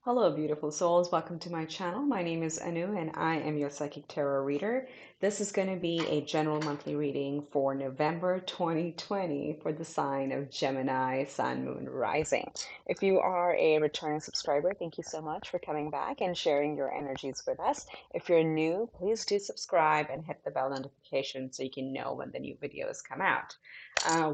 Hello, beautiful souls. Welcome to my channel. My name is Anu, and I am your psychic tarot reader. This is going to be a general monthly reading for November 2020 for the sign of Gemini, Sun, Moon, Rising. If you are a returning subscriber, thank you so much for coming back and sharing your energies with us. If you're new, please do subscribe and hit the bell notification so you can know when the new videos come out.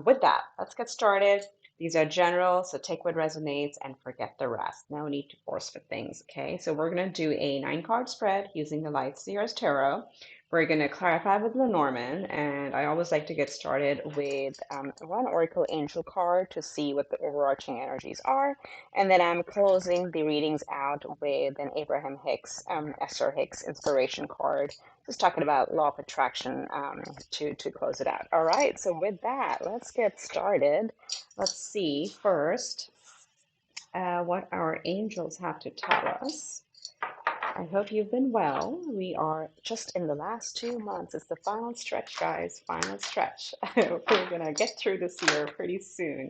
With that, let's get started. These are general, so take what resonates and forget the rest. No need to force fit things, okay? So we're going to do a 9-card spread using the Light Seers Tarot. We're going to clarify with Lenormand, and I always like to get started with one Oracle Angel card to see what the overarching energies are. And then I'm closing the readings out with an Abraham Hicks, Esther Hicks inspiration card, just talking about law of attraction to close it out. All right, so with that, let's get started. Let's see first what our angels have to tell us. I hope you've been well. We are just in the last 2 months. It's the final stretch, guys. Final stretch. We're going to get through this year pretty soon.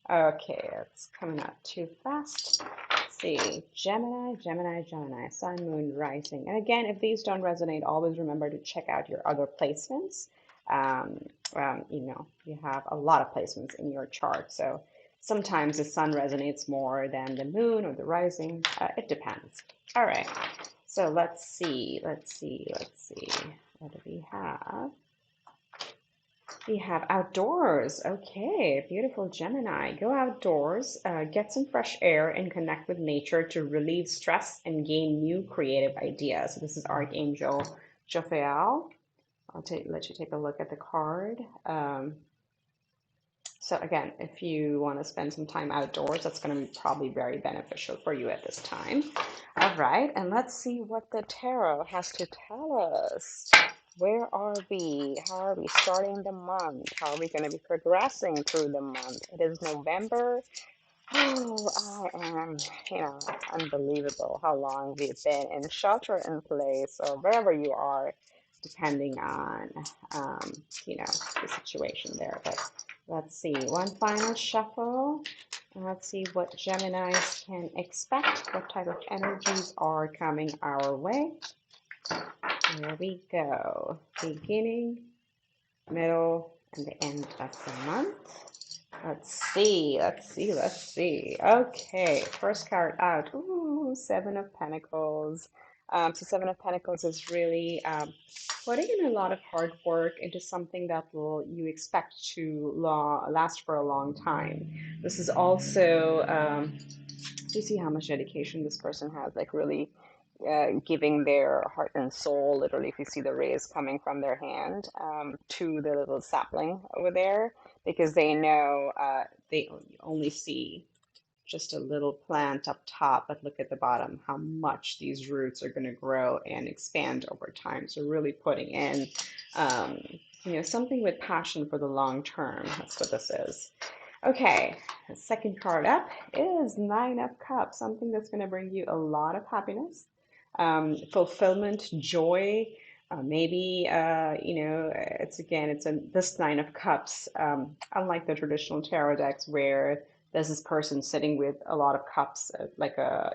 Okay, it's coming up too fast. Let's see. Gemini, Gemini, Gemini, Sun, Moon, Rising. And again, if these don't resonate, always remember to check out your other placements. You have a lot of placements in your chart. So sometimes the sun resonates more than the moon or the rising. It depends. All right. So let's see. What do we have? We have outdoors. Okay, beautiful Gemini. Go outdoors, get some fresh air, and connect with nature to relieve stress and gain new creative ideas. So this is Archangel Jophiel. Let you take a look at the card. So again, if you want to spend some time outdoors, that's going to be probably very beneficial for you at this time. All right, and let's see what the tarot has to tell us. Where are we? How are we starting the month? How are we going to be progressing through the month? It is November. Oh, I am, it's unbelievable how long we've been in shelter in place or wherever you are, depending on, the situation there. But let's see, one final shuffle. And let's see what Geminis can expect, what type of energies are coming our way. Here we go. Beginning, middle, and the end of the month. Let's see. Okay, first card out. Ooh, Seven of Pentacles. So Seven of Pentacles is really putting in a lot of hard work into something that you expect to last for a long time. This is also, you see how much dedication this person has, like really giving their heart and soul, literally, if you see the rays coming from their hand to the little sapling over there, because they know they only see just a little plant up top, but look at the bottom, how much these roots are going to grow and expand over time. So really putting in, something with passion for the long term. That's what this is. Okay, the second card up is Nine of Cups, something that's going to bring you a lot of happiness, fulfillment, joy. Maybe this Nine of Cups. Unlike the traditional tarot decks, where there's this person sitting with a lot of cups, like a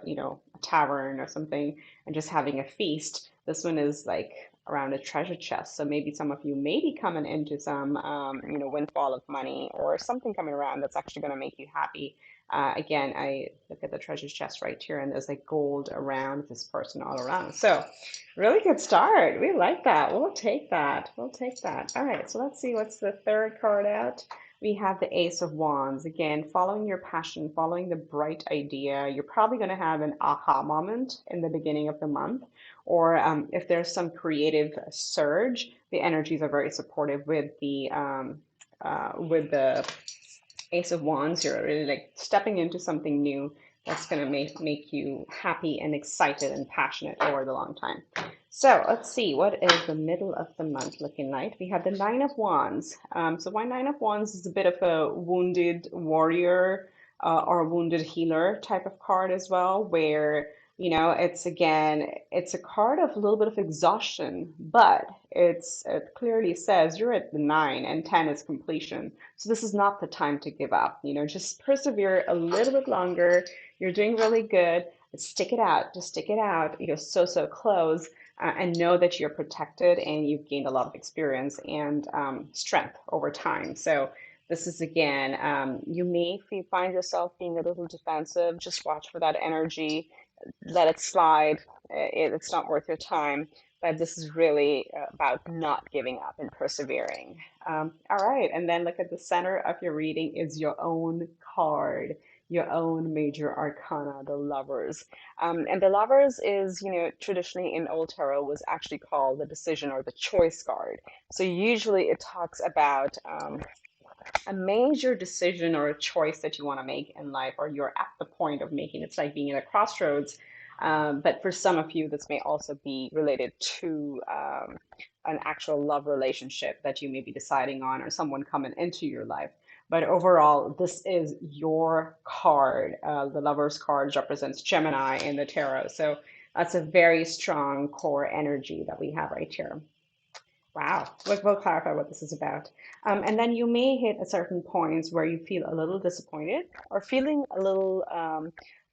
tavern or something, and just having a feast. This one is like around a treasure chest. So maybe some of you may be coming into some, windfall of money or something coming around that's actually going to make you happy. Again, I look at the treasure chest right here, and there's like gold around this person all around. So really good start. We like that. We'll take that. We'll take that. All right, so let's see what's the third card out. We have the Ace of Wands. Again, following your passion, following the bright idea. You're probably going to have an aha moment in the beginning of the month, or if there's some creative surge, the energies are very supportive with the Ace of Wands. You're really like stepping into something new that's going to make you happy and excited and passionate over the long time. So let's see, what is the middle of the month looking like? We have the Nine of Wands. So why Nine of Wands is a bit of a wounded warrior or a wounded healer type of card as well, where it's a card of a little bit of exhaustion, but it clearly says you're at the 9 and 10 is completion. So this is not the time to give up. Just persevere a little bit longer. You're doing really good. Stick it out, just stick it out. You're so, so close, and know that you're protected and you've gained a lot of experience and strength over time. So this is again, you may find yourself being a little defensive. Just watch for that energy, let it slide. It's not worth your time. But this is really about not giving up and persevering. All right, and then look at the center of your reading is your own card, your own major arcana, the Lovers. And the Lovers is, traditionally in Old Tarot was actually called the decision or the choice card. So usually it talks about a major decision or a choice that you want to make in life, or you're at the point of making. It's like being at a crossroads. But for some of you, this may also be related to an actual love relationship that you may be deciding on, or someone coming into your life. But overall, this is your card. The Lover's card represents Gemini in the tarot. So that's a very strong core energy that we have right here. Wow, we'll clarify what this is about. And then you may hit a certain points where you feel a little disappointed or feeling a little,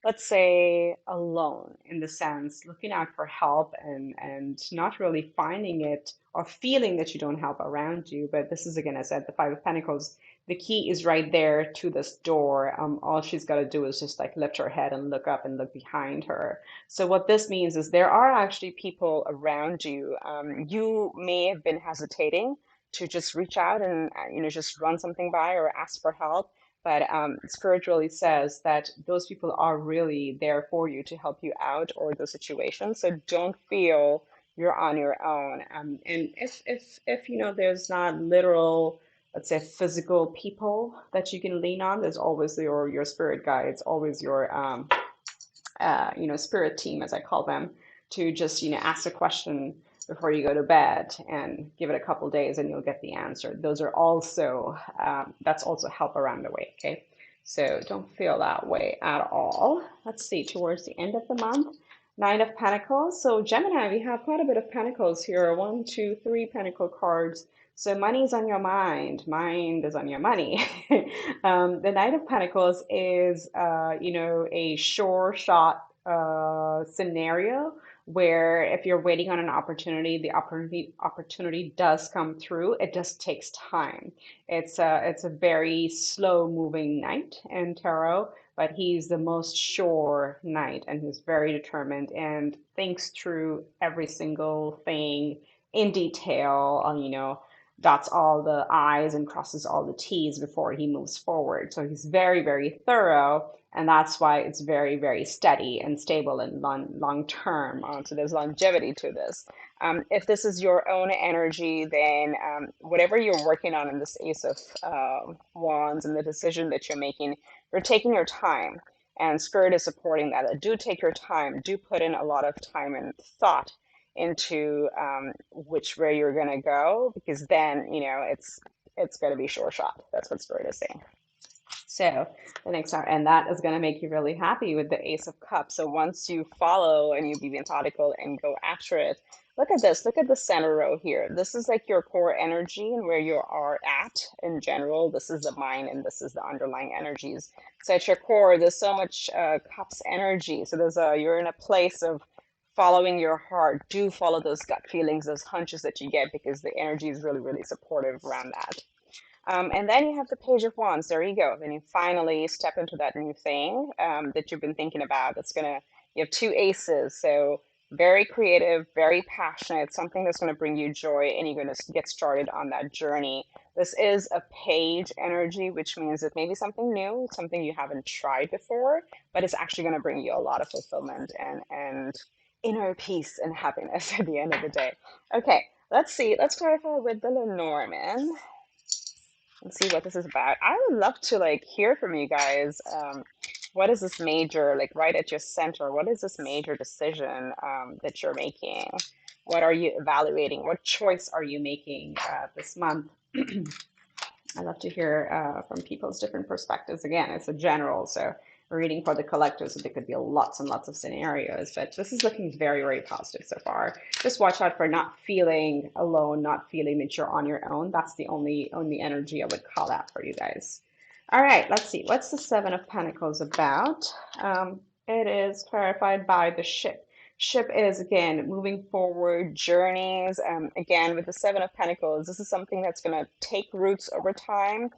let's say, alone in the sense, looking out for help and not really finding it or feeling that you don't help around you. But this is, again, I said, the Five of Pentacles. The key is right there to this door. All she's got to do is just like lift her head and look up and look behind her. So what this means is there are actually people around you. You may have been hesitating to just reach out and just run something by or ask for help, but Spirit really says that those people are really there for you to help you out or the situation. So don't feel you're on your own. And if there's not literal, let's say, physical people that you can lean on, there's always your spirit guides, always your spirit team, as I call them, to just, ask a question before you go to bed and give it a couple days and you'll get the answer. Those are also, that's also help around the way, okay? So don't feel that way at all. Let's see, towards the end of the month, Nine of Pentacles. So Gemini, we have quite a bit of Pentacles here. 1, 2, 3 Pentacle cards. So money's on your mind is on your money. The Knight of Pentacles is, a sure shot scenario where if you're waiting on an opportunity, the opportunity does come through. It just takes time. It's a very slow moving knight in tarot, but he's the most sure knight, and he's very determined and thinks through every single thing in detail. Dots all the I's and crosses all the T's before he moves forward. So he's very, very thorough, and that's why it's very, very steady and stable and long term. So there's longevity to this. If this is your own energy, then whatever you're working on in this Ace of Wands and the decision that you're making, you're taking your time, and Spirit is supporting that. Do take your time. Do put in a lot of time and thought into which way you're going to go, because then it's going to be sure shot. That's what Spirit is saying. So the next hour, and that is going to make you really happy with the Ace of Cups. So once you follow and you be methodical and go after it, look at this. Look at the center row here. This is like your core energy and where you are at in general. This is the mind and this is the underlying energies. So at your core, there's so much Cups energy. So you're in a place of following your heart. Do follow those gut feelings, those hunches that you get, because the energy is really, really supportive around that. And then you have the Page of Wands. There you go. Then you finally step into that new thing that you've been thinking about. You have 2 aces. So very creative, very passionate, something that's going to bring you joy, and you're going to get started on that journey. This is a page energy, which means it may be something new, something you haven't tried before, but it's actually going to bring you a lot of fulfillment and inner peace and happiness at the end of the day. Okay, let's see. Let's clarify with the Lenormand and see what this is about. I would love to hear from you guys. What is this major, right at your center? What is this major decision that you're making? What are you evaluating? What choice are you making this month? I love to hear from people's different perspectives. Again, it's a general, so we're reading for the collectors, so there could be lots and lots of scenarios, but this is looking very, very positive so far. Just watch out for not feeling alone, not feeling that you're on your own. That's the only energy I would call out for you guys. All right, let's see. What's the Seven of Pentacles about? It is clarified by the ship. Ship is again moving forward, journeys. Again, with the Seven of Pentacles, this is something that's going to take roots over time.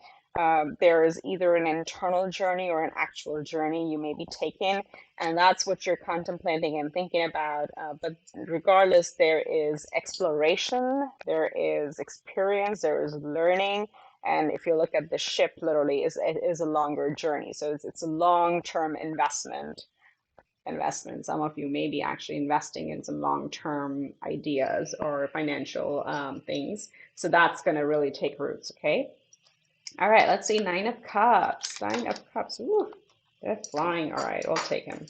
There is either an internal journey or an actual journey you may be taking, and that's what you're contemplating and thinking about. But regardless, there is exploration, there is experience, there is learning. And if you look at the ship, literally, it is a longer journey. So it's a long-term investment. Some of you may be actually investing in some long-term ideas or financial things. So that's going to really take roots, okay? All right, let's see. Nine of Cups. Nine of Cups. Ooh, they're flying. All right, we'll take them.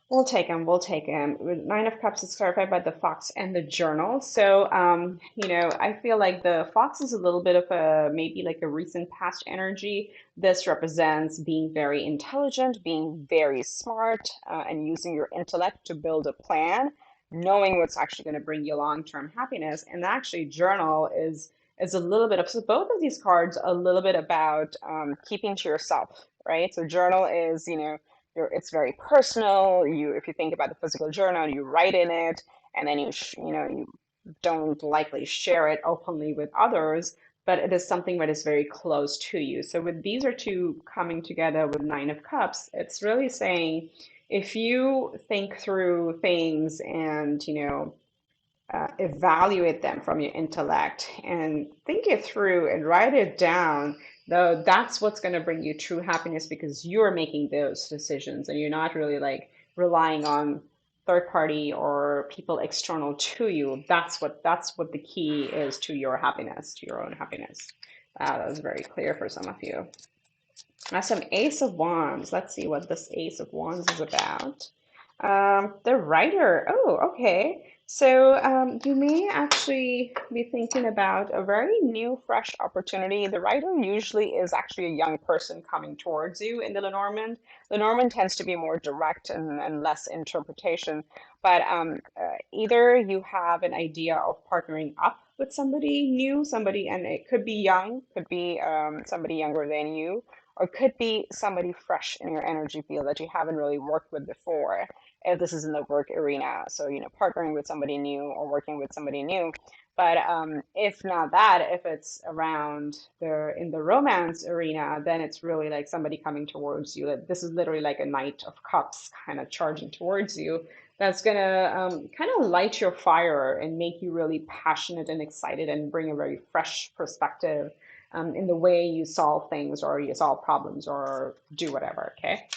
We'll take him. We'll take him. With Nine of Cups is clarified by the fox and the journal. So, I feel like the fox is a little bit of a maybe like a recent past energy. This represents being very intelligent, being very smart, and using your intellect to build a plan, knowing what's actually going to bring you long-term happiness. And actually, journal is a little bit of so both of these cards a little bit about keeping to yourself, right? So, journal is it's very personal. If you think about the physical journal, you write in it, and then you don't likely share it openly with others, but it is something that is very close to you. So with these are two coming together with Nine of Cups, it's really saying if you think through things and evaluate them from your intellect and think it through and write it down, though that's what's going to bring you true happiness because you're making those decisions and you're not really like relying on third party or people external to you. That's what the key is to your happiness, to your own happiness. Wow, that was very clear for some of you. Now some Ace of Wands. Let's see what this Ace of Wands is about. The writer. Oh, okay. So you may actually be thinking about a very new, fresh opportunity. The writer usually is actually a young person coming towards you in the Lenormand. Lenormand tends to be more direct and less interpretation. But either you have an idea of partnering up with somebody new, somebody, and it could be young, could be somebody younger than you, or could be somebody fresh in your energy field that you haven't really worked with before if this is in the work arena. So, partnering with somebody new or working with somebody new. But if not that, if it's around in the romance arena, then it's really like somebody coming towards you. This is literally like a Knight of Cups kind of charging towards you. That's gonna kind of light your fire and make you really passionate and excited and bring a very fresh perspective in the way you solve things or you solve problems or do whatever. Okay.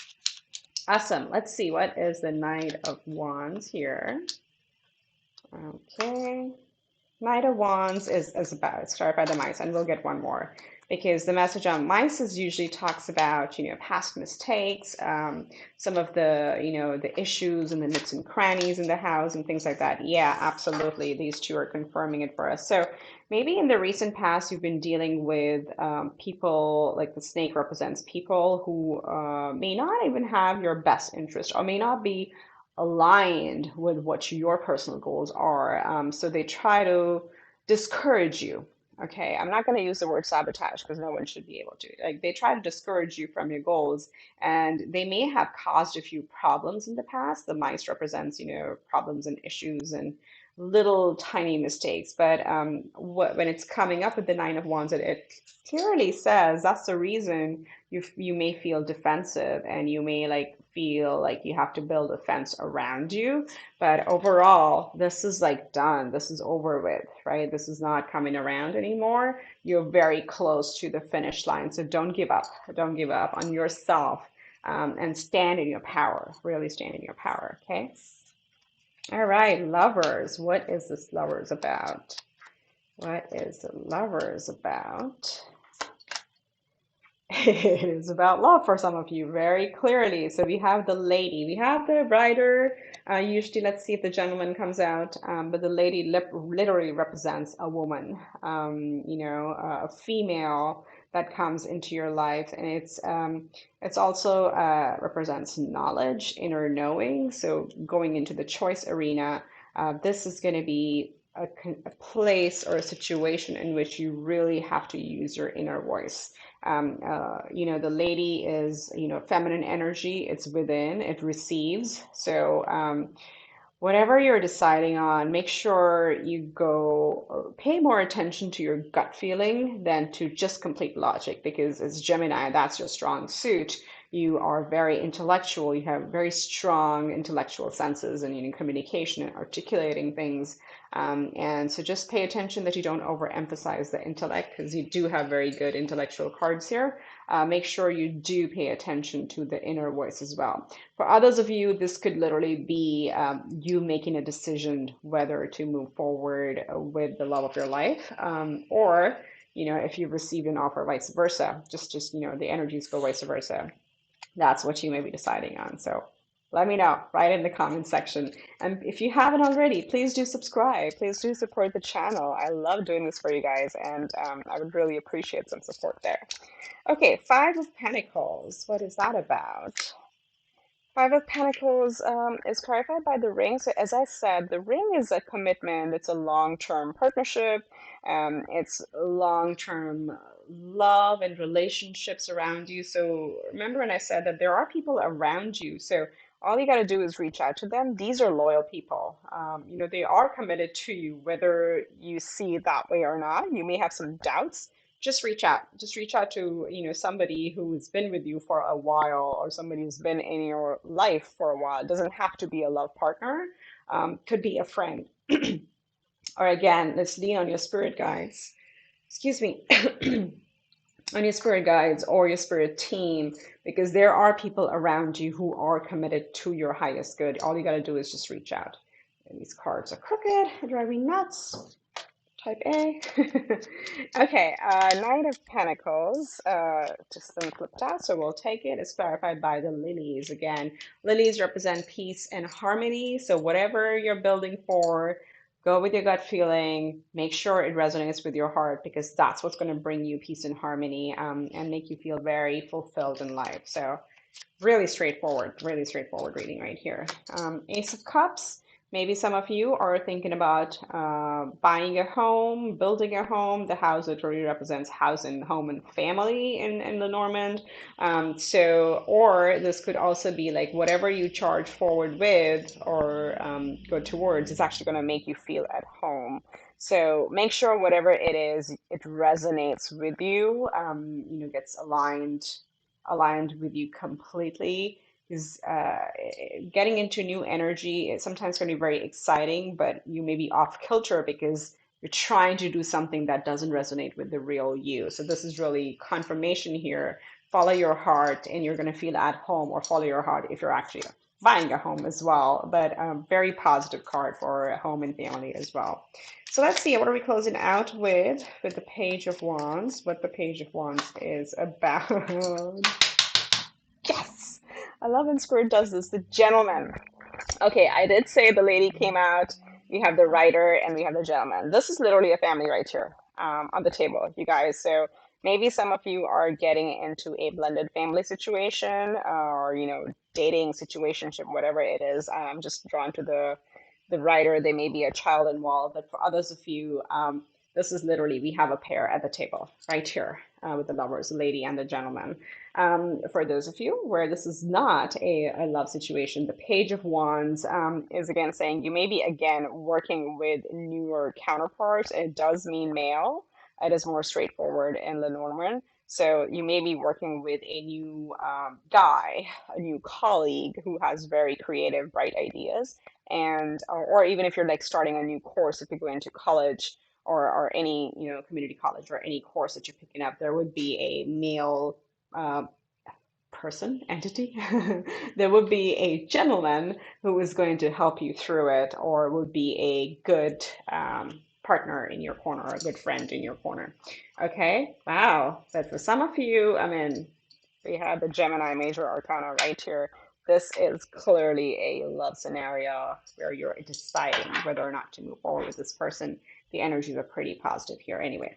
Awesome. Let's see. What is the Knight of Wands here? Okay. Knight of Wands is about, start by the mice, and we'll get one more because the message on mice is usually talks about, past mistakes, some of the issues and the nooks and crannies in the house and things like that. Yeah, absolutely. These two are confirming it for us. So maybe in the recent past, you've been dealing with people, like the snake represents people who may not even have your best interest or may not be aligned with what your personal goals are. So they try to discourage you. Okay, I'm not going to use the word sabotage because no one should be able to. Like they try to discourage you from your goals, and they may have caused a few problems in the past. The mice represents, problems and issues and little tiny mistakes. But when it's coming up with the Nine of Wands, it clearly says that's the reason you may feel defensive and you may like feel like you have to build a fence around you. But overall, this is like done. This is over with, right? This is not coming around anymore. You're very close to the finish line. So don't give up. Don't give up on yourself and stand in your power. Really stand in your power, okay? All right, lovers. What is this lovers about? What is the lovers about? It is about love for some of you, very clearly. So we have the lady, we have the writer. Usually, let's see if the gentleman comes out. But the lady literally represents a woman, a female that comes into your life, and it's also represents knowledge, inner knowing. So going into the choice arena, this is going to be a place or a situation in which you really have to use your inner voice. The lady is, feminine energy. It's within, it receives. So, whatever you're deciding on, make sure you go pay more attention to your gut feeling than to just complete logic, because as Gemini, that's your strong suit. You are very intellectual. You have very strong intellectual senses and communication and articulating things. And so just pay attention that you don't overemphasize the intellect, because you do have very good intellectual cards here. Make sure you do pay attention to the inner voice as well. For others of you, this could literally be you making a decision whether to move forward with the love of your life, or if you've received an offer, vice versa. Just the energies go vice versa. That's what you may be deciding on. So let me know right in the comment section. And if you haven't already, please do subscribe. Please do support the channel. I love doing this for you guys, and I would really appreciate some support there. Okay, Five of Pentacles. What is that about? Five of Pentacles is clarified by the ring. So as I said, the ring is a commitment. It's a long-term partnership. It's long-term love and relationships around you. So remember when I said that there are people around you. So all you got to do is reach out to them. These are loyal people. They are committed to you, whether you see it that way or not. You may have some doubts. Just reach out to somebody who's been with you for a while, or somebody who's been in your life for a while. It doesn't have to be a love partner. Could be a friend. Or again, let's lean on your spirit guides, excuse me, on your spirit guides or your spirit team, because there are people around you who are committed to your highest good. All you got to do is just reach out. And these cards are crooked, they're driving me nuts. Type A. Okay, Knight of Pentacles, just been flipped out, so we'll take it. It's clarified by the lilies again. Lilies represent peace and harmony, so whatever you're building for, go with your gut feeling. Make sure it resonates with your heart, because that's what's going to bring you peace and harmony, and make you feel very fulfilled in life. So really straightforward reading right here. Ace of Cups. Maybe some of you are thinking about buying a home, building a home. The house literally represents house and home and family in Lenormand. Or this could also be like whatever you charge forward with or go towards is actually going to make you feel at home. So make sure whatever it is, it resonates with you, gets aligned with you completely. Is getting into new energy is sometimes going to be very exciting, but you may be off kilter because you're trying to do something that doesn't resonate with the real you. So this is really confirmation here. Follow your heart and you're going to feel at home, or follow your heart if you're actually buying a home as well. But very positive card for home and family as well. So let's see, what are we closing out with the Page of Wands? What the Page of Wands is about. Yes! I love when Spirit does this. The Gentleman. Okay, I did say the lady came out. We have the writer and we have the gentleman. This is literally a family right here on the table, you guys. So maybe some of you are getting into a blended family situation, or, dating situationship, whatever it is. I'm just drawn to the writer. There may be a child involved, but for others of you, this is literally, we have a pair at the table right here with the lovers, the lady and the gentleman. For those of you where this is not a love situation, the Page of Wands is again saying you may be again working with newer counterparts. It does mean male. It is more straightforward in Lenormand. So you may be working with a new guy, a new colleague who has very creative, bright ideas. And or even if you're like starting a new course, if you're going to college, or any community college, or any course that you're picking up, there would be a male uh, person, entity. There would be a gentleman who is going to help you through it, or would be a good partner in your corner, or a good friend in your corner. Okay, wow. But for some of you, I mean, we have the Gemini major arcana right here. This is clearly a love scenario where you're deciding whether or not to move forward with this person. The energies are pretty positive here anyway.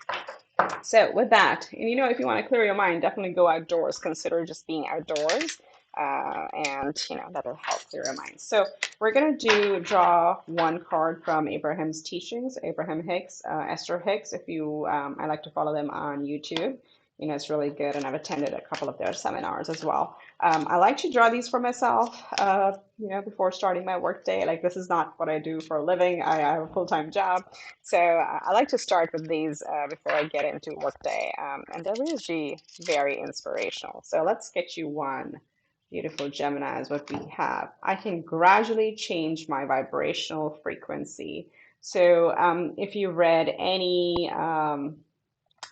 So with that, and if you want to clear your mind, definitely go outdoors. Consider just being outdoors. and that'll help clear your mind. So we're going to draw one card from Abraham's teachings, Abraham Hicks, Esther Hicks. If you, I like to follow them on YouTube. It's really good, and I've attended a couple of their seminars as well. I like to draw these for myself, before starting my work day. Like, this is not what I do for a living. I have a full-time job, so I like to start with these before I get into work day, and they're usually very inspirational. So let's get you one. Beautiful Gemini is what we have. I can gradually change my vibrational frequency. So if you read any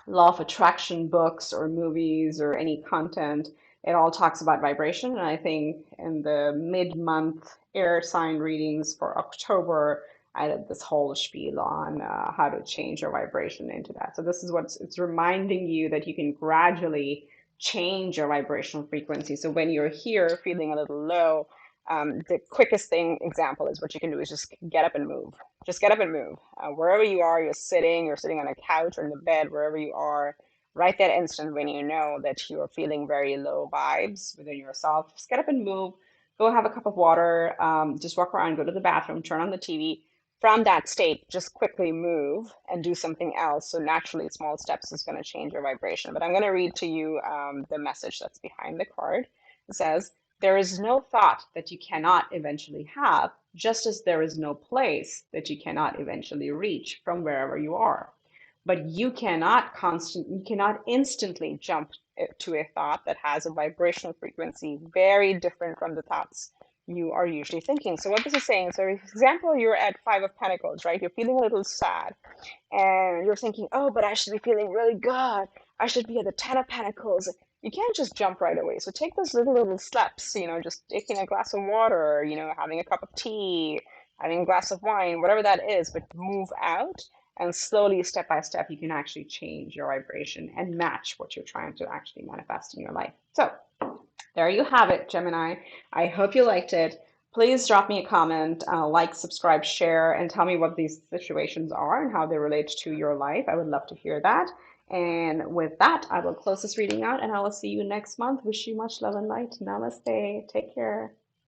law of attraction books or movies or any content, it all talks about vibration. And I think in the mid-month air sign readings for October, I did this whole spiel on how to change your vibration into that. So this is what it's reminding you, that you can gradually change your vibrational frequency. So when you're here feeling a little low, the quickest thing example is what you can do is just get up and move. Just get up and move. Wherever you are, you're sitting on a couch or in the bed, wherever you are, right that instant when you know that you are feeling very low vibes within yourself, just get up and move. Go have a cup of water, just walk around, go to the bathroom, turn on the TV. From that state, just quickly move and do something else. So naturally, small steps is going to change your vibration. But I'm going to read to you the message that's behind the card. It says, there is no thought that you cannot eventually have, just as there is no place that you cannot eventually reach from wherever you are. But you cannot instantly jump to a thought that has a vibrational frequency very different from the thoughts you are usually thinking. So what this is saying, so for example, you're at Five of Pentacles, right? You're feeling a little sad and you're thinking, oh, but I should be feeling really good. I should be at the Ten of Pentacles. You can't just jump right away. So take those little steps, just taking a glass of water, having a cup of tea, having a glass of wine, whatever that is, but move out and slowly, step by step, you can actually change your vibration and match what you're trying to actually manifest in your life. So there you have it, Gemini. I hope you liked it. Please drop me a comment, like, subscribe, share, and tell me what these situations are and how they relate to your life. I would love to hear that. And with that, I will close this reading out, and I will see you next month. Wish you much love and light. Namaste. Take care.